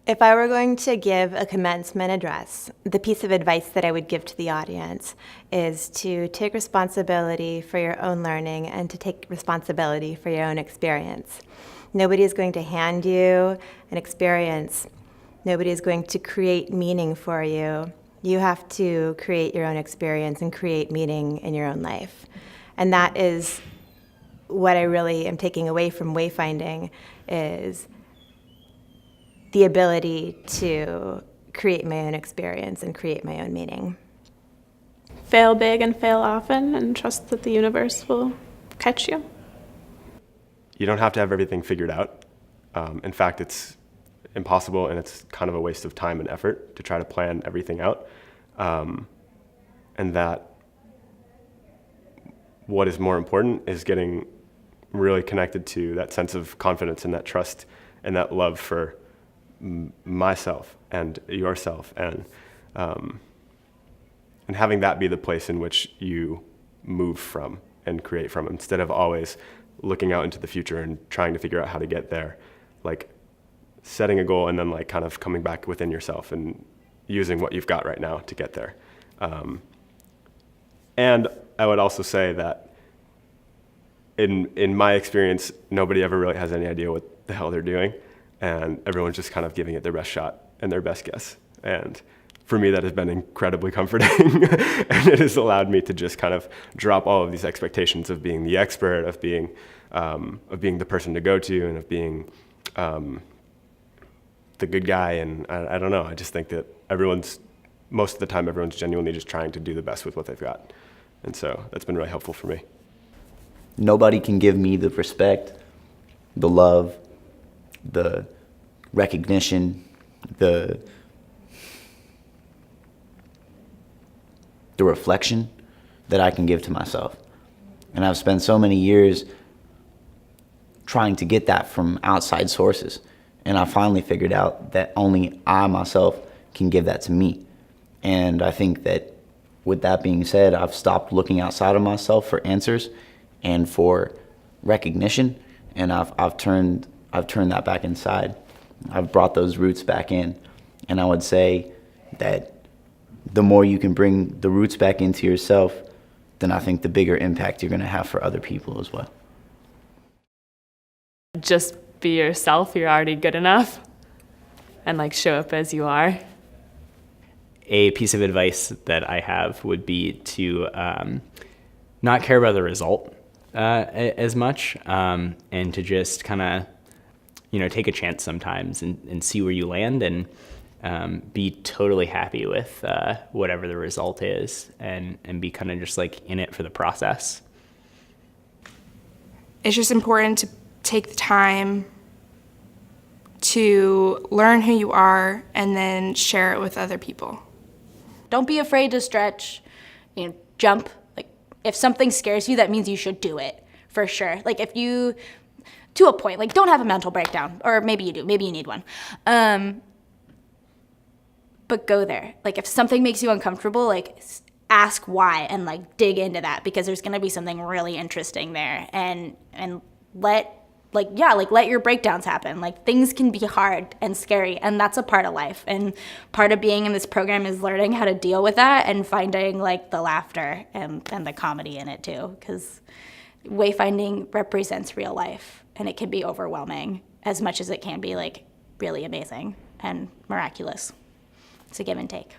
If I were going to give a commencement address, the piece of advice that I would give to the audience is to take responsibility for your own learning and to take responsibility for your own experience. Nobody is going to hand you an experience. Nobody is going to create meaning for you. You have to create your own experience and create meaning in your own life. And that is what I really am taking away from wayfinding, is the ability to create my own experience and create my own meaning. Fail big and fail often, and trust that the universe will catch you. You don't have to have everything figured out. In fact, it's impossible, and it's kind of a waste of time and effort to try to plan everything out. And that what is more important is getting really connected to that sense of confidence and that trust and that love for myself and yourself, and having that be the place in which you move from and create from, instead of always looking out into the future and trying to figure out how to get there. Like setting a goal and then like kind of coming back within yourself and using what you've got right now to get there. And I would also say that in my experience, nobody ever really has any idea what the hell they're doing, and everyone's just kind of giving it their best shot and their best guess. And for me, that has been incredibly comforting, and it has allowed me to just kind of drop all of these expectations of being the expert, of being the person to go to, and of being the good guy. And I don't know, I just think that most of the time, everyone's genuinely just trying to do the best with what they've got. And so that's been really helpful for me. Nobody can give me the respect, the love, the recognition, the reflection that I can give to myself. And I've spent so many years trying to get that from outside sources. And I finally figured out that only I myself can give that to me. And I think that with that being said, I've stopped looking outside of myself for answers and for recognition, and I've turned that back inside. I've brought those roots back in, and I would say that the more you can bring the roots back into yourself, then I think the bigger impact you're going to have for other people as well. Just be yourself. You're already good enough, and like show up as you are. A piece of advice that I have would be to not care about the result as much, and to just kind of, take a chance sometimes and see where you land, and be totally happy with whatever the result is, and be kind of just like in it for the process. It's just important to take the time to learn who you are and then share it with other people. Don't be afraid to stretch, jump. Like, if something scares you, that means you should do it, for sure. Like, if you, to a point, like, don't have a mental breakdown, or maybe you do, maybe you need one. But go there. Like, if something makes you uncomfortable, like, ask why and, like, dig into that, because there's gonna be something really interesting there, and let your breakdowns happen. Like, things can be hard and scary, and that's a part of life. And part of being in this program is learning how to deal with that and finding like the laughter and the comedy in it too, because wayfinding represents real life, and it can be overwhelming as much as it can be like really amazing and miraculous. It's a give and take.